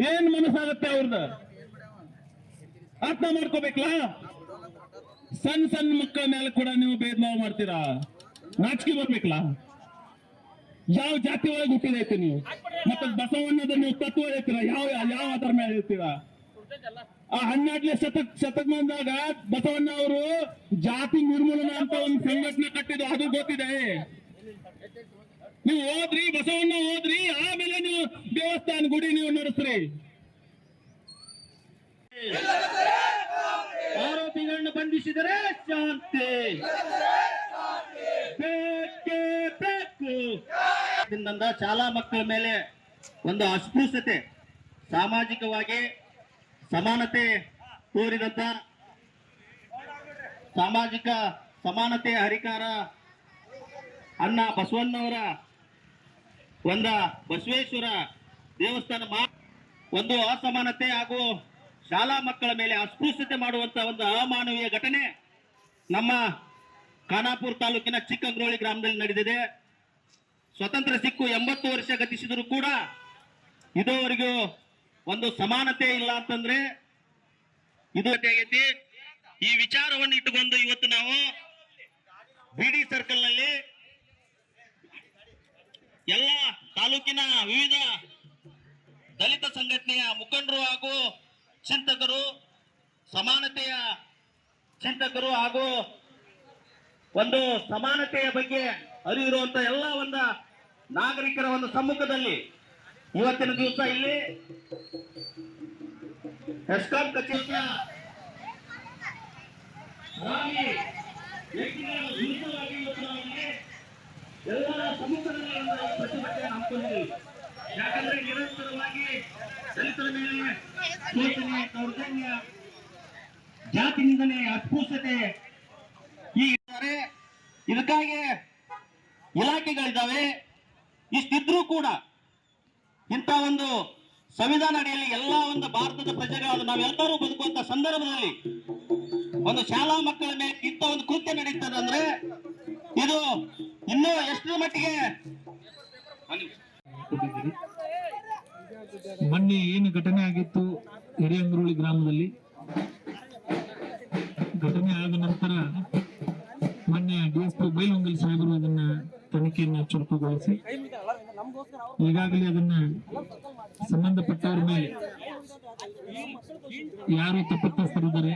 ಏನ್ ಮನಸ್ಸಾಗುತ್ತೆ ಅವ್ರದ್ದು ಅರ್ಥ ಮಾಡ್ಕೋಬೇಕಲ್ಲ. ಸಣ್ಣ ಸಣ್ಣ ಮಕ್ಕಳ ಮೇಲೆ ಕೂಡ ನೀವು ಭೇದ ಭಾವ ಮಾಡ್ತೀರಾ, ನಾಚಿಕೆ ಬರ್ಬೇಕಲ್ಲ. ಯಾವ ಜಾತಿ ಒಳಗೆ ಹುಟ್ಟಿದೈತಿ ನೀವು? ಮತ್ತೆ ಬಸವಣ್ಣದ ನೀವು ತತ್ವ ಹೇಳ್ತೀರಾ, ಯಾವ ಯಾವ ಆಧಾರ ಮೇಲೆ ಹೇಳ್ತೀರಾ? ಆ 12ನೇ ಶತಮಾನದಾಗ ಬಸವಣ್ಣ ಅವರು ಜಾತಿ ನಿರ್ಮೂಲನ ಅಂತ ಒಂದು ಸಂಘಟನೆ ಕಟ್ಟಿದ್ದು, ಅದು ಗೊತ್ತಿದೆ. ನೀವು ಹೋದ್ರಿ, ಬಸವಣ್ಣ ಹೋದ್ರಿ, ಆಮೇಲೆ ನೀವು ದೇವಸ್ಥಾನ ಗುಡಿ ನೀವು ನಡೆಸ್ರಿ. ಆರೋಪಿಗಳನ್ನು ಬಂಧಿಸಿದರೆ ಶಾಂತಿ ಬೇಕೇ ಬೇಕು. ಶಾಲಾ ಮಕ್ಕಳ ಮೇಲೆ ಒಂದು ಅಸ್ಪೃಶ್ಯತೆ, ಸಾಮಾಜಿಕವಾಗಿ ಸಮಾನತೆ ತೋರಿದಂತ ಸಾಮಾಜಿಕ ಸಮಾನತೆ ಹರಿಕಾರ ಅಣ್ಣ ಬಸವಣ್ಣವರ ಬಸವೇಶ್ವರ ದೇವಸ್ಥಾನ ಒಂದು ಅಸಮಾನತೆ ಹಾಗೂ ಶಾಲಾ ಮಕ್ಕಳ ಮೇಲೆ ಅಸ್ಪೃಶ್ಯತೆ ಮಾಡುವಂತ ಒಂದು ಅಮಾನವೀಯ ಘಟನೆ ನಮ್ಮ ಖಾನಾಪುರ ತಾಲೂಕಿನ ಚಿಕ್ಕಂಗ್ರೋಳಿ ಗ್ರಾಮದಲ್ಲಿ ನಡೆದಿದೆ. ಸ್ವತಂತ್ರ ಸಿಕ್ಕು 80 ವರ್ಷ ಗತಿಸಿದರೂ ಕೂಡ ಇದುವರೆಗೂ ಒಂದು ಸಮಾನತೆ ಇಲ್ಲ ಅಂತಂದ್ರೆ ಇದು ಆಗೈತಿ. ಈ ವಿಚಾರವನ್ನು ಇಟ್ಟುಕೊಂಡು ಇವತ್ತು ನಾವು ಬಿಡಿ ಸರ್ಕಲ್ ನಲ್ಲಿ ಎಲ್ಲ ತಾಲೂಕಿನ ವಿವಿಧ ದಲಿತ ಸಂಘಟನೆಯ ಮುಖಂಡರು ಹಾಗೂ ಚಿಂತಕರು, ಸಮಾನತೆಯ ಚಿಂತಕರು ಹಾಗೂ ಒಂದು ಸಮಾನತೆಯ ಬಗ್ಗೆ ಅರಿವಿರುವಂತ ಎಲ್ಲ ಒಂದು ನಾಗರಿಕರ ಒಂದು ಸಮ್ಮುಖದಲ್ಲಿ ಇವತ್ತಿನ ದಿವಸ ಇಲ್ಲಿ ಹೆಸ್ಕಾಂ ಕಚೇರಿಯ ಎಲ್ಲರ ಸಮ್ಮುಖದಲ್ಲಿ ಪ್ರತಿಭಟನೆ ಹಮ್ಮಿಕೊಂಡಿದ್ದೀವಿ. ಯಾಕಂದ್ರೆ ನಿರಂತರವಾಗಿ ದಲಿತರ ಮೇಲೆ ಶೋಷಣೆ, ದೌರ್ಜನ್ಯ, ಜಾತಿ ನಿಂದನೆ, ಅಸ್ಪೃಶ್ಯತೆ ಹೀಗಿದ್ದಾರೆ. ಇದಕ್ಕಾಗಿ ಇಲಾಖೆಗಳಿದ್ದಾವೆ. ಇಷ್ಟಿದ್ರೂ ಕೂಡ ಇಂಥ ಒಂದು ಸಂವಿಧಾನ ಅಡಿಯಲ್ಲಿ ಎಲ್ಲ ಒಂದು ಭಾರತದ ಪ್ರಜೆಗಳು ನಾವೆಲ್ಲರೂ ಬದುಕುವಂತ ಸಂದರ್ಭದಲ್ಲಿ ಒಂದು ಶಾಲಾ ಮಕ್ಕಳ ಮೇಲೆ ಇಂಥ ಒಂದು ಕೃತ್ಯ ನಡೀತದೆ ಅಂದ್ರೆ ಇದು ಇನ್ನೂ ಎಷ್ಟರ ಮಟ್ಟಿಗೆ. ಮೊನ್ನೆ ಏನು ಘಟನೆ ಆಗಿತ್ತು ಹಿರಿಯಂಗ್ರೋಳಿ ಗ್ರಾಮದಲ್ಲಿ, ಘಟನೆ ಆದ ನಂತರ ಮೊನ್ನೆ ಡಿಎಸ್ಪಿ ಬೈಲಹೊಂಗಲ ಸಾಹೇಬರು ಅದನ್ನ ತನಿಖೆಯನ್ನ ಚುರುಕುಗೊಳಿಸಿ ಈಗಾಗಲೇ ಅದನ್ನ ಸಂಬಂಧಪಟ್ಟವ್ರ ಮೇಲೆ ಯಾರು ತಪ್ಪಿತಸ್ಥರಿದ್ದಾರೆ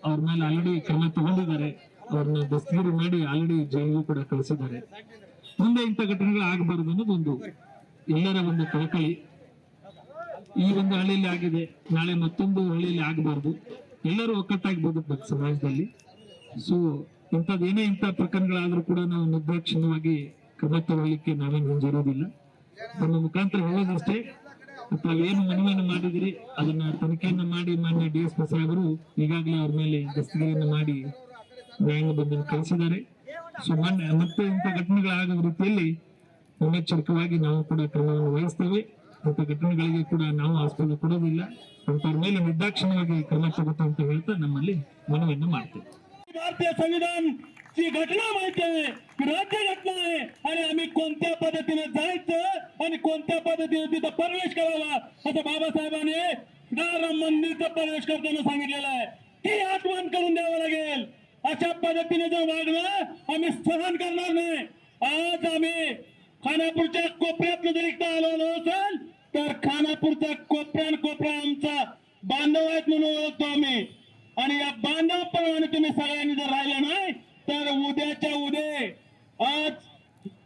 ಅವ್ರ ಮೇಲೆ ಆಲ್ರೆಡಿ ಕ್ರಮ ತಗೊಂಡಿದ್ದಾರೆ. ಅವ್ರನ್ನ ದಸ್ತಗಿರಿ ಮಾಡಿ ಆಲ್ರೆಡಿ ಜೈಲಿಗೂ ಕೂಡ ಕಳಿಸಿದ್ದಾರೆ. ಮುಂದೆ ಇಂಥ ಘಟನೆಗಳು ಆಗಬಾರದು ಅನ್ನೋದು ಒಂದು ಎಲ್ಲರ ಒಂದು ಕಳಕಳಿ. ಈ ಒಂದು ಹಳ್ಳಿಯಲ್ಲಿ ಆಗಿದೆ, ನಾಳೆ ಮತ್ತೊಂದು ಹಳ್ಳಿಯಲ್ಲಿ ಆಗಬಾರ್ದು. ಎಲ್ಲರೂ ಒಕ್ಕಟ್ಟಾಗಿ ಬದುಕಬೇಕು ಸಮಾಜದಲ್ಲಿ. ಸೊ ಇಂಥದ್ದೇನೇ ಇಂಥ ಪ್ರಕರಣಗಳಾದ್ರೂ ಕೂಡ ನಾವು ನಿರ್ದಾಕ್ಷಿಣ್ಯವಾಗಿ ಕ್ರಮ ತಗೊಳ್ಳಿಕ್ಕೆ ನಾವೇನು ಹಿಂಜರಿಯೋದಿಲ್ಲ. ನಮ್ಮ ಮುಖಾಂತರ ಹೇಳೋದಷ್ಟೇ, ತಾವೇನು ಮನವಿಯನ್ನು ಮಾಡಿದಿರಿ ಅದನ್ನ ತನಿಖೆಯನ್ನ ಮಾಡಿ ಮಾನ್ಯ DSP ಸಾಹೇಬರು ಈಗಾಗಲೇ ಅವ್ರ ಮೇಲೆ ದಸ್ತಗಿರಿಯನ್ನು ಮಾಡಿ ನ್ಯಾಯಾಂಗ ಬಂಧನ ಕಳಿಸಿದ್ದಾರೆ. ಸೊ ಮತ್ತೆ ಇಂಥ ಘಟನೆಗಳಾಗದ ರೀತಿಯಲ್ಲಿ ಮುನ್ನೆಚ್ಚರಿಕವಾಗಿ ನಾವು ಕೂಡ ಕ್ರಮವನ್ನು ವಹಿಸ್ತೇವೆ. ಇಂಥ ಘಟನೆಗಳಿಗೆ ಕೂಡ ನಾವು ಆಸ್ಪದ ಕೊಡೋದಿಲ್ಲ. ಅಂಥವ್ರ ಮೇಲೆ ನಿರ್ದಾಕ್ಷಿಣ್ಯವಾಗಿ ಕ್ರಮ ತಗೋತ ಅಂತ ಹೇಳ್ತಾ नम्मಲ್ಲಿ ಮನವಿಯನ್ನು ಮಾಡ್ತೇವೆ. भारतीय संविधान ची घटना माहिती आहे, राज्य घटना आहे आणि आम्ही कोणत्या पद्धतीने जायचं आणि कोणत्या पद्धतीने तिथं प्रवेश करावा असं बाबासाहेबांनी राम मंदिरचा प्रवेश करताना सांगितलेलं आहे. ती आठवण करून द्यावं लागेल. अशा पद्धतीने जर वागणं आम्ही सहन करणार नाही. आज आम्ही खानापूरच्या कोपऱ्यात जर इथं आलो असेल तर खानापूरचा कोपरा आमचा बांधव आहेत म्हणून ओळखतो आम्ही. आणि या बांधवप्रमाणे तुम्ही सगळ्यांनी जर राहिलं नाही तर उद्याच्या उद्या आज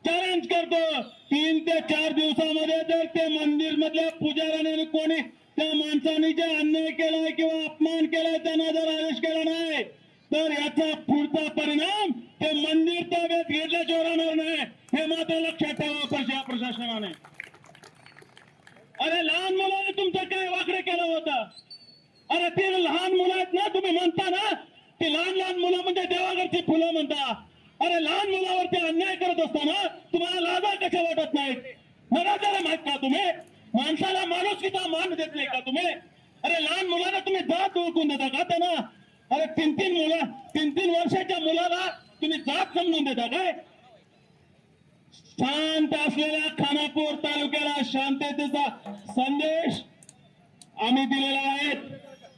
चॅलेंज करतो 3 ते 4 दिवसामध्ये जर ते मंदिर मधल्या पुजाऱ्याने कोणी त्या माणसाने जे अन्याय केलाय किंवा अपमान केलाय त्यांना जर आदेश केला नाही तर याचा पुढचा परिणाम ते मंदिर ताब्यात घेतल्याशिवाय राहणार नाही. हे मात्र लक्षात ठेवा प्रशासनाने. अरे लहान मुलाने तुमचं काय वाकडे केलं होतं? अरे ते लहान मुलं आहेत ना, तुम्ही म्हणता ना ते लहान मुलं म्हणजे देवाघरची फुलं म्हणता. अरे लहान मुलावरती अन्याय करत असताना तुम्हाला लाजा कशा वाटत नाहीत? मला जरा माहित का तुम्ही माणसाला माणुसकीचा मान देत नाही का तुम्ही? अरे लहान मुलाला तुम्ही जात ओळखून देता का त्यांना? अरे 3 वर्षाच्या मुलाला तुम्ही जात समजून देता काय? शांत असलेल्या खानापूर तालुक्याला शांततेचा संदेश आम्ही दिलेला आहे.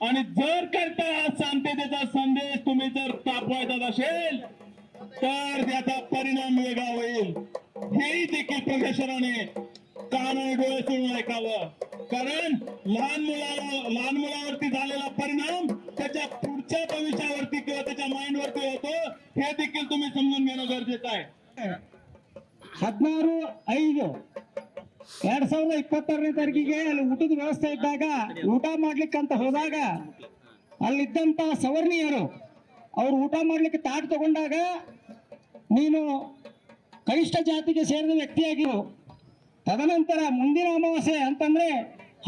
आणि जर करता हा शांततेचा संदेश तुम्ही जर तापवायचा असेल तर त्याचा परिणाम वेगळा होईल. हेही देखील प्रशासनाने कान आणि डोळे सोडून ऐकावं. कारण लहान मुलावरती झालेला परिणाम त्याच्या पुढच्या भविष्यावरती किंवा त्याच्या माइंड वरती होतो हे देखील तुम्ही समजून घेणं गरजेचं आहे. 16/5/2022 ತಾರೀಕಿಗೆ ಅಲ್ಲಿ ಊಟದ ವ್ಯವಸ್ಥೆ ಇದ್ದಾಗ ಊಟ ಮಾಡ್ಲಿಕ್ಕಂತ ಹೋದಾಗ ಅಲ್ಲಿದ್ದಂತ ಸವರ್ಣೀಯರು ಅವರು ಊಟ ಮಾಡ್ಲಿಕ್ಕೆ ತಾಟ್ ತಗೊಂಡಾಗ ನೀನು ಕನಿಷ್ಠ ಜಾತಿಗೆ ಸೇರಿದ ವ್ಯಕ್ತಿಯಾಗಿರು. ತದನಂತರ ಮುಂದಿನ ಅಮಾವಾಸ್ಯೆ ಅಂತಂದ್ರೆ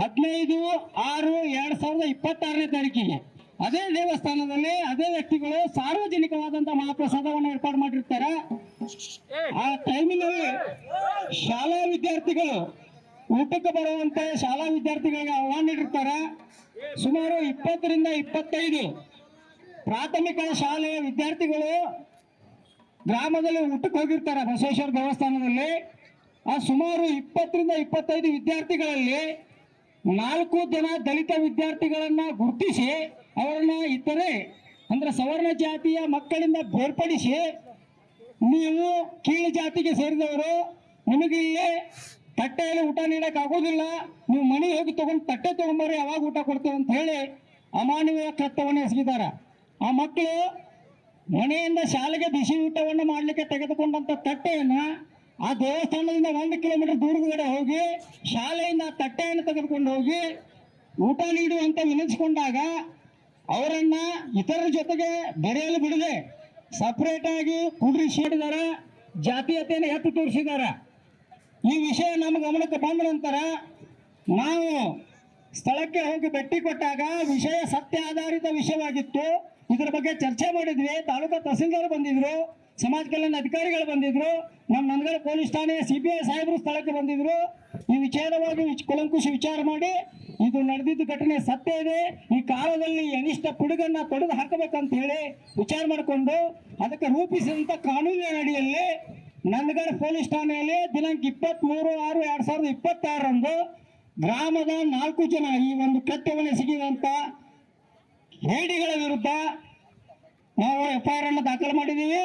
15/6/2026 ತಾರೀಕಿಗೆ ಅದೇ ದೇವಸ್ಥಾನದಲ್ಲಿ ಅದೇ ವ್ಯಕ್ತಿಗಳು ಸಾರ್ವಜನಿಕವಾದಂತಹ ಮಹಾಪ್ರಸಾದವನ್ನು ಏರ್ಪಾಡು ಮಾಡಿರ್ತಾರೆ. ಆ ಟೈಮಿನಲ್ಲಿ ಶಾಲಾ ವಿದ್ಯಾರ್ಥಿಗಳು ಊಟಕ್ಕೆ ಬರುವಂತೆ ಶಾಲಾ ವಿದ್ಯಾರ್ಥಿಗಳಿಗೆ ಆಹ್ವಾನ ನೀಡಿರ್ತಾರೆ. ಸುಮಾರು 20 ರಿಂದ 25 ಪ್ರಾಥಮಿಕ ಶಾಲೆಯ ವಿದ್ಯಾರ್ಥಿಗಳು ಗ್ರಾಮದಲ್ಲಿ ಊಟಕ್ಕೆ ಹೋಗಿರ್ತಾರೆ ಬಸವೇಶ್ವರ ದೇವಸ್ಥಾನದಲ್ಲಿ. ಆ ಸುಮಾರು 20 ರಿಂದ 25 ವಿದ್ಯಾರ್ಥಿಗಳಲ್ಲಿ 4 ಜನ ದಲಿತ ವಿದ್ಯಾರ್ಥಿಗಳನ್ನ ಗುರುತಿಸಿ ಅವರನ್ನ ಇತರೆ ಅಂದ್ರೆ ಸವರ್ಣ ಜಾತಿಯ ಮಕ್ಕಳಿಂದ ಬೇರ್ಪಡಿಸಿ ನೀವು ಕೀಳು ಜಾತಿಗೆ ಸೇರಿದವರು, ನಿಮಗೆ ಇಲ್ಲೇ ತಟ್ಟೆಯಲ್ಲಿ ಊಟ ನೀಡಕ್ ಆಗೋದಿಲ್ಲ, ನೀವು ಮನೆಗೆ ಹೋಗಿ ತಗೊಂಡು ತಟ್ಟೆ ತಗೊಂಬರ್ರಿ ಅವಾಗ ಊಟ ಕೊಡ್ತೇವೆ ಅಂತ ಹೇಳಿ ಅಮಾನವೀಯ ಕೃತ್ಯವನ್ನು ಎಸಗಿದ್ದಾರೆ. ಆ ಮಕ್ಕಳು ಮನೆಯಿಂದ ಶಾಲೆಗೆ ಬಿಸಿ ಊಟವನ್ನು ಮಾಡಲಿಕ್ಕೆ ತೆಗೆದುಕೊಂಡಂತ ತಟ್ಟೆಯನ್ನ ಆ ದೇವಸ್ಥಾನದಿಂದ 1 ಕಿಲೋಮೀಟರ್ ದೂರಗಡೆ ಹೋಗಿ ಶಾಲೆಯಿಂದ ಆ ತಟ್ಟೆಯನ್ನು ತೆಗೆದುಕೊಂಡು ಹೋಗಿ ಊಟ ನೀಡುವಂತ ವಿನಿಸಿಕೊಂಡಾಗ ಅವರನ್ನ ಇತರರ ಜೊತೆಗೆ ಬೆರೆಯಲು ಬಿಡದೆ ಸಪರೇಟ್ ಆಗಿ ಕುಂಡ್ರಿಸಿದ್ದಾರೆ, ಜಾತೀಯತೆಯನ್ನು ಎತ್ತಿ ತೋರಿಸಿದ್ದಾರೆ. ಈ ವಿಷಯ ನಮ್ಮ ಗಮನಕ್ಕೆ ಬಂದ ನಂತರ ನಾವು ಸ್ಥಳಕ್ಕೆ ಹೋಗಿ ಭೇಟಿ ಕೊಟ್ಟಾಗ ವಿಷಯ ಸತ್ಯ ಆಧಾರಿತ ವಿಷಯವಾಗಿತ್ತು. ಇದರ ಬಗ್ಗೆ ಚರ್ಚೆ ಮಾಡಿದ್ವಿ. ತಾಲೂಕಾ ತಹಸೀಲ್ದಾರ್ ಬಂದಿದ್ರು, ಸಮಾಜ ಕಲ್ಯಾಣ ಅಧಿಕಾರಿಗಳು ಬಂದಿದ್ರು, ನಮ್ಮ ನಂದಗಡ ಪೊಲೀಸ್ ಠಾಣೆ CBI ಸಾಹೇಬರು ಸ್ಥಳಕ್ಕೆ ಬಂದಿದ್ರು. ಈ ವಿಚಾರವಾಗಿ ಕುಲಂಕುಷಿ ವಿಚಾರ ಮಾಡಿ ಇದು ನಡೆದಿದ್ದ ಘಟನೆ ಸತ್ಯ ಇದೆ, ಈ ಕಾಲದಲ್ಲಿ ಅನಿಷ್ಟ ಪಿಡುಗನ್ನ ತೊಡೆದು ಹಾಕಬೇಕಂತ ಹೇಳಿ ವಿಚಾರ ಮಾಡಿಕೊಂಡು ಅದಕ್ಕೆ ರೂಪಿಸಿದಂತ ಕಾನೂನಿನ ಅಡಿಯಲ್ಲಿ ನಂದಗಡ ಪೊಲೀಸ್ ಠಾಣೆಯಲ್ಲಿ ದಿನಾಂಕ 23/6/2026 ಗ್ರಾಮದ 4 ಜನ ಈ ಒಂದು ಕೃತ್ಯವನ್ನು ಎಸಗಿದಂತ ಹೇಡಿಗಳ ವಿರುದ್ಧ ನಾವು FIR ಅನ್ನು ದಾಖಲು ಮಾಡಿದ್ದೀವಿ.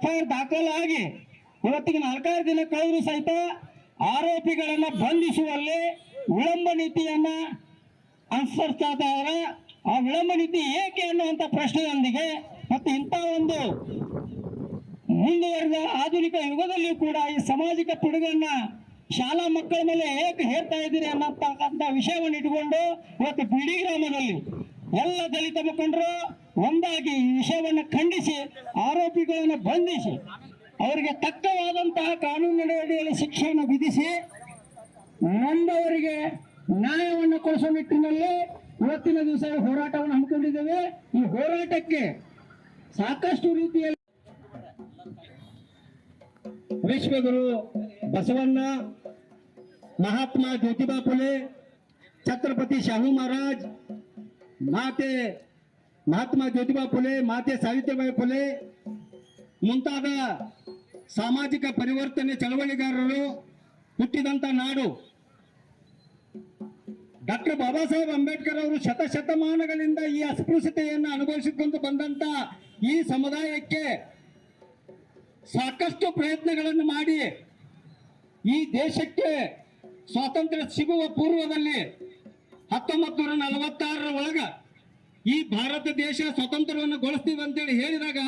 FIR ದಾಖಲಾಗಿ ಇವತ್ತಿಗೆ 4 ದಿನ ಕಳೆದರೂ ಸಹಿತ ಆರೋಪಿಗಳನ್ನ ಬಂಧಿಸುವಲ್ಲಿ ವಿಳಂಬ ನೀತಿಯನ್ನ ಅನುಸರಿಸ್ತಾ ಇದ್ದಾರೆ. ಆ ವಿಳಂಬ ನೀತಿ ಏಕೆ ಅನ್ನುವಂತ ಪ್ರಶ್ನೆಯೊಂದಿಗೆ ಮತ್ತು ಇಂಥ ಒಂದು ಮುಂದುವರೆದ ಆಧುನಿಕ ಯುಗದಲ್ಲಿಯೂ ಕೂಡ ಈ ಸಾಮಾಜಿಕ ಪಿಡುಗನ್ನ ಶಾಲಾ ಮಕ್ಕಳ ಮೇಲೆ ಏಕೆ ಹೇರ್ತಾ ಇದ್ದೀರಿ ಅನ್ನತಕ್ಕಂಥ ವಿಷಯವನ್ನು ಇಟ್ಕೊಂಡು ಇವತ್ತು ಬಿಡಿ ಗ್ರಾಮದಲ್ಲಿ ಎಲ್ಲ ದಲಿತ ಮುಖಂಡರು ಒಂದಾಗಿ ಈ ವಿಷಯವನ್ನು ಖಂಡಿಸಿ ಆರೋಪಿಗಳನ್ನು ಬಂಧಿಸಿ ಅವರಿಗೆ ತಕ್ಕವಾದಂತಹ ಕಾನೂನಿನ ಅಡಿಯಲ್ಲಿ ಶಿಕ್ಷೆಯನ್ನು ವಿಧಿಸಿ ನೊಂದವರಿಗೆ ನ್ಯಾಯವನ್ನು ಕೊಡಿಸುವ ನಿಟ್ಟಿನಲ್ಲಿ ಇವತ್ತಿನ ದಿವಸ ಹೋರಾಟವನ್ನು ಹಮ್ಮಿಕೊಂಡಿದ್ದೇವೆ. ಈ ಹೋರಾಟಕ್ಕೆ ಸಾಕಷ್ಟು ರೀತಿಯಲ್ಲಿ ವಿಶ್ವಗುರು ಬಸವಣ್ಣ, ಮಹಾತ್ಮ ಜ್ಯೋತಿಬಾ ಫುಲೆ, ಛತ್ರಪತಿ ಶಾಹು ಮಹಾರಾಜ್, ಮಾತೆ ಮಹಾತ್ಮ ಜ್ಯೋತಿಬಾ ಫುಲೆ, ಮಾತೆ ಸಾವಿತ್ರಿಬಾಯಿ ಫುಲೆ ಮುಂತಾದ ಸಾಮಾಜಿಕ ಪರಿವರ್ತನೆ ಚಳವಳಿಗಾರರು ಹುಟ್ಟಿದಂತ ನಾಡು. ಡಾಕ್ಟರ್ ಬಾಬಾ ಸಾಹೇಬ್ ಅಂಬೇಡ್ಕರ್ ಅವರು ಶತಶತಮಾನಗಳಿಂದ ಈ ಅಸ್ಪೃಶ್ಯತೆಯನ್ನು ಅನುಭವಿಸಿಕೊಂಡು ಬಂದಂತ ಈ ಸಮುದಾಯಕ್ಕೆ ಸಾಕಷ್ಟು ಪ್ರಯತ್ನಗಳನ್ನು ಮಾಡಿ ಈ ದೇಶಕ್ಕೆ ಸ್ವಾತಂತ್ರ್ಯ ಸಿಗುವ ಪೂರ್ವದಲ್ಲಿ 1946 ಒಳಗ ಈ ಭಾರತ ದೇಶ ಸ್ವತಂತ್ರವನ್ನು ಗೊಳಿಸ್ತೀವಿ ಅಂತೇಳಿ ಹೇಳಿದಾಗ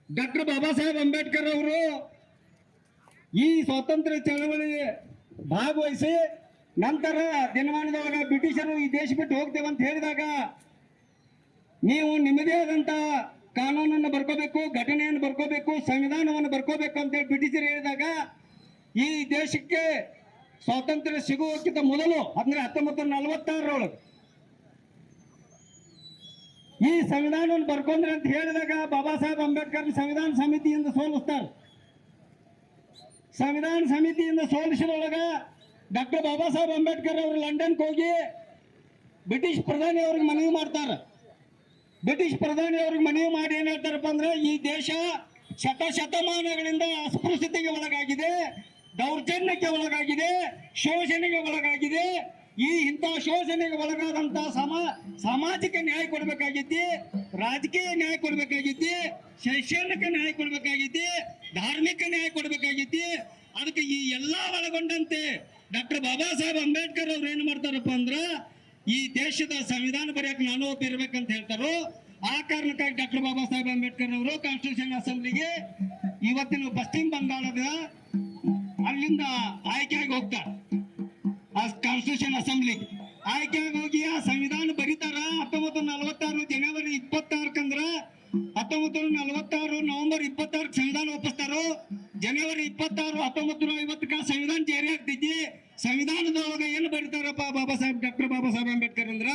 ಡಾಕ್ಟರ್ ಬಾಬಾ ಸಾಹೇಬ್ ಅಂಬೇಡ್ಕರ್ ಅವರು ಈ ಸ್ವಾತಂತ್ರ್ಯ ಚಳವಳಿ ಭಾಗವಹಿಸಿ ನಂತರ ದಿನಮಾನದೊಳಗ ಬ್ರಿಟಿಷರು ಈ ದೇಶ ಬಿಟ್ಟು ಹೋಗ್ತೇವೆ ಅಂತ ಹೇಳಿದಾಗ ನೀವು ನಿಮ್ಮದೇ ಆದಂತ ಕಾನೂನನ್ನು ಬರ್ಕೋಬೇಕು, ಘಟನೆಯನ್ನು ಬರ್ಕೋಬೇಕು, ಸಂವಿಧಾನವನ್ನು ಬರ್ಕೋಬೇಕು ಅಂತೇಳಿ ಬ್ರಿಟಿಷರು ಹೇಳಿದಾಗ ಈ ದೇಶಕ್ಕೆ ಸ್ವಾತಂತ್ರ್ಯ ಸಿಗುವಕ್ಕಿಂತ ಮೊದಲು ಅಂದ್ರೆ 1946 ಒಳಗೆ ಈ ಸಂವಿಧಾನವನ್ನು ಬರ್ಕೊಂಡ್ರೆ ಅಂತ ಹೇಳಿದಾಗ ಬಾಬಾ ಸಾಹೇಬ್ ಅಂಬೇಡ್ಕರ್ ಸಂವಿಧಾನ ಸಮಿತಿಯಿಂದ ಸೋಲಿಸ್ತಾರೆ. ಸಂವಿಧಾನ ಸಮಿತಿಯಿಂದ ಸೋಲಿಸಿದೊಳಗ ಡಾಕ್ಟರ್ ಬಾಬಾ ಸಾಹೇಬ್ ಅಂಬೇಡ್ಕರ್ ಅವರು ಲಂಡನ್ಗೆ ಹೋಗಿ ಬ್ರಿಟಿಷ್ ಪ್ರಧಾನಿ ಅವ್ರಿಗೆ ಮನವಿ ಮಾಡ್ತಾರೆ. ಬ್ರಿಟಿಷ್ ಪ್ರಧಾನಿ ಅವ್ರಿಗೆ ಮನವಿ ಮಾಡಿ ಏನ್ ಹೇಳ್ತಾರಪ್ಪ ಅಂದ್ರೆ, ಈ ದೇಶ ಶತಶತಮಾನಗಳಿಂದ ಅಸ್ಪೃಶ್ಯತೆಗೆ ಒಳಗಾಗಿದೆ, ದೌರ್ಜನ್ಯಕ್ಕೆ ಒಳಗಾಗಿದೆ, ಶೋಷಣೆಗೆ ಒಳಗಾಗಿದೆ. ಇಂಥ ಶೋಷಣೆಗೆ ಒಳಗಾದಂತ ಸಾಮಾಜಿಕ ನ್ಯಾಯ ಕೊಡಬೇಕಾಗಿದ್ದಿ, ರಾಜಕೀಯ ನ್ಯಾಯ ಕೊಡಬೇಕಾಗಿದ್ದಿ, ಶೈಕ್ಷಣಿಕ ನ್ಯಾಯ ಕೊಡಬೇಕಾಗಿದ್ದಿ, ಧಾರ್ಮಿಕ ನ್ಯಾಯ ಕೊಡಬೇಕಾಗಿದ್ದಿ. ಅದಕ್ಕೆ ಈ ಎಲ್ಲಾ ಒಳಗೊಂಡಂತೆ ಡಾಕ್ಟರ್ ಬಾಬಾ ಸಾಹೇಬ್ ಅಂಬೇಡ್ಕರ್ ಅವ್ರು ಏನ್ ಮಾಡ್ತಾರಪ್ಪ ಅಂದ್ರ, ಈ ದೇಶದ ಸಂವಿಧಾನ ಬರೆಯಕ್ಕೆ ನಾನು ಒಪ್ಪಿರ್ಬೇಕಂತ ಹೇಳ್ತಾರೋ. ಆ ಕಾರಣಕ್ಕಾಗಿ ಡಾಕ್ಟರ್ ಬಾಬಾ ಸಾಹೇಬ್ ಅಂಬೇಡ್ಕರ್ ಅವರು ಕಾನ್ಸ್ಟಿಟ್ಯೂಷನ್ ಅಸೆಂಬ್ಲಿಗೆ ಇವತ್ತಿನ ಪಶ್ಚಿಮ ಬಂಗಾಳದ ಅಲ್ಲಿಂದ ಆಯ್ಕೆಯಾಗಿ ಹೋಗ್ತಾರೆ. ಆ ಕಾನ್ಸ್ಟಿಟ್ಯೂಷನ್ ಅಸೆಂಬ್ಲಿ ಆಯ್ಕೆಯಾಗಿ ಹೋಗಿ ಆ ಸಂವಿಧಾನ ಬರೀತಾರ. 1946 ಜನವರಿ 26 1946 ನವೆಂಬರ್ 26 ಸಂವಿಧಾನ ಒಪ್ಪಿಸ್ತಾರೋ. ಜನವರಿ 26 1950 ಸಂವಿಧಾನ ಜಾರಿ ಆಗ್ತೈತಿ. ಸಂವಿಧಾನದೊಳಗ ಏನು ಬರೀತಾರಪ್ಪ ಡಾಕ್ಟರ್ ಬಾಬಾ ಸಾಹೇಬ್ ಅಂಬೇಡ್ಕರ್ ಅಂದ್ರ,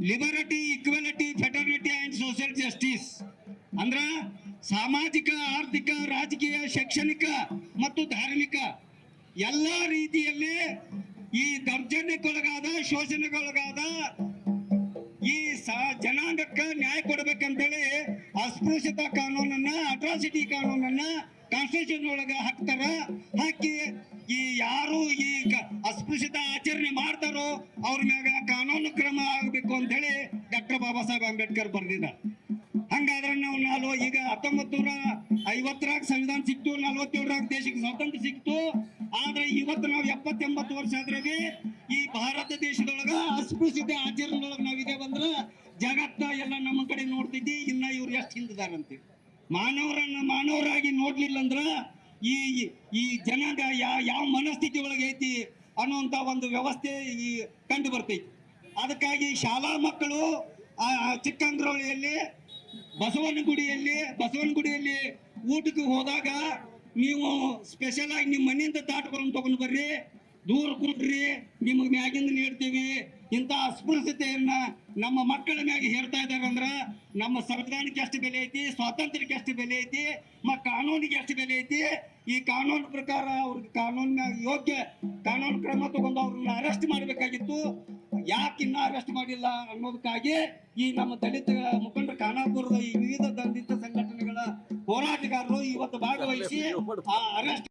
liberty, equality, fraternity and social justice ಅಂದ್ರ ಸಾಮಾಜಿಕ, ಆರ್ಥಿಕ, ರಾಜಕೀಯ, ಶೈಕ್ಷಣಿಕ ಮತ್ತು ಧಾರ್ಮಿಕ ಎಲ್ಲಾ ರೀತಿಯಲ್ಲಿ ಈ ದೌರ್ಜನ್ಯಕ್ಕೊಳಗಾದ, ಶೋಷಣೆಗೊಳಗಾದ ಈ ಜನಾಂಗಕ್ಕೆ ನ್ಯಾಯ ಕೊಡಬೇಕಂತೇಳಿ ಅಸ್ಪೃಶ್ಯತಾ ಕಾನೂನನ್ನ, ಅಟ್ರಾಸಿಟಿ ಕಾನೂನನ್ನ ಕಾನ್ಸ್ಟಿಟ್ಯೂಷನ್ ಒಳಗ ಹಾಕ್ತಾರ. ಹಾಕಿ ಈ ಯಾರು ಈ ಅಸ್ಪೃಶ್ಯತಾ ಆಚರಣೆ ಮಾಡ್ತಾರೋ ಅವ್ರ ಮ್ಯಾಗ ಕಾನೂನು ಕ್ರಮ ಆಗಬೇಕು ಅಂತ ಹೇಳಿ ಡಾಕ್ಟರ್ ಬಾಬಾ ಸಾಹೇಬ್ ಅಂಬೇಡ್ಕರ್ ಬರ್ದಿದ್ದ. ಹಂಗಾದ್ರೆ ನಾವು ಈಗ 1950 ಸಂವಿಧಾನ ಸಿಕ್ತು, 47 ದೇಶಕ್ಕೆ ಸ್ವಾತಂತ್ರ್ಯ ಸಿಕ್ತು. ಆದ್ರೆ ಇವತ್ತು ನಾವು 70-80 ವರ್ಷ ಆದ್ರೆ ಈ ಭಾರತ ದೇಶದೊಳಗ ಅಸ್ಪೃಶ್ಯತೆ ಆಚರಣೆಯೊಳಗೆ ನಾವಿದೆ ಬಂದ್ರ ಜಗತ್ತ ಎಲ್ಲ ನಮ್ಮ ಕಡೆ ನೋಡ್ತಿದ್ದಿ. ಇನ್ನ ಇವ್ರು ಎಷ್ಟು ಹಿಂದಿದಾರಂತೆ. ಮಾನವರಾಗಿ ನೋಡ್ಲಿಲ್ಲ ಅಂದ್ರ ಈ ಜನಾಂಗ ಯಾವ ಮನಸ್ಥಿತಿ ಒಳಗೆ ಐತಿ ಅನ್ನುವಂತ ಒಂದು ವ್ಯವಸ್ಥೆ ಕಂಡು ಬರ್ತೈತಿ. ಅದಕ್ಕಾಗಿ ಶಾಲಾ ಮಕ್ಕಳು ಚಿಕ್ಕಂದ್ರೊಳಿಯಲ್ಲಿ ಬಸವನಗುಡಿಯಲ್ಲಿ ಊಟಕ್ಕೆ ಹೋದಾಗ ನೀವು ಸ್ಪೆಷಲ್ ಆಗಿ ನಿಮ್ಮ ಮನೆಯಿಂದ ತಾಟ್ಗಳನ್ನು ತಗೊಂಡು ಬರ್ರಿ, ದೂರ ಕುಂಡ್ರಿ, ನಿಮಗೆ ಮ್ಯಾಗಿಂದ ನೀಡ್ತೀವಿ. ಇಂಥ ಅಸ್ಪೃಶ್ಯತೆಯನ್ನ ನಮ್ಮ ಮಕ್ಕಳ ಮ್ಯಾಗ ಹೇರ್ತಾ ಇದ್ದಾರೆ ಅಂದ್ರ ನಮ್ಮ ಸಂವಿಧಾನಕ್ಕೆ ಎಷ್ಟು ಬೆಲೆ ಐತಿ, ಸ್ವಾತಂತ್ರ್ಯಕ್ಕೆ ಎಷ್ಟು ಬೆಲೆ ಐತಿ, ಕಾನೂನಿಗೆ ಎಷ್ಟು ಬೆಲೆ ಐತಿ. ಈ ಕಾನೂನು ಪ್ರಕಾರ ಅವ್ರಿಗೆ ಕಾನೂನಿನ ಯೋಗ್ಯ ಕಾನೂನು ಕ್ರಮ ತಗೊಂಡು ಅವ್ರನ್ನ ಅರೆಸ್ಟ್ ಮಾಡಬೇಕಾಗಿತ್ತು. ಯಾಕೆ ಇನ್ನ ಅರೆಸ್ಟ್ ಮಾಡಿಲ್ಲ ಅನ್ನೋದಕ್ಕಾಗಿ ಈ ನಮ್ಮ ದಲಿತ ಮುಖಂಡರು, ಖಾನಾಪುರದ ಈ ವಿವಿಧ ದಲಿತ ಸಂಘಟನೆಗಳ ಹೋರಾಟಗಾರರು ಇವತ್ತು ಭಾಗವಹಿಸಿ ಆ ಅರೆಸ್ಟ್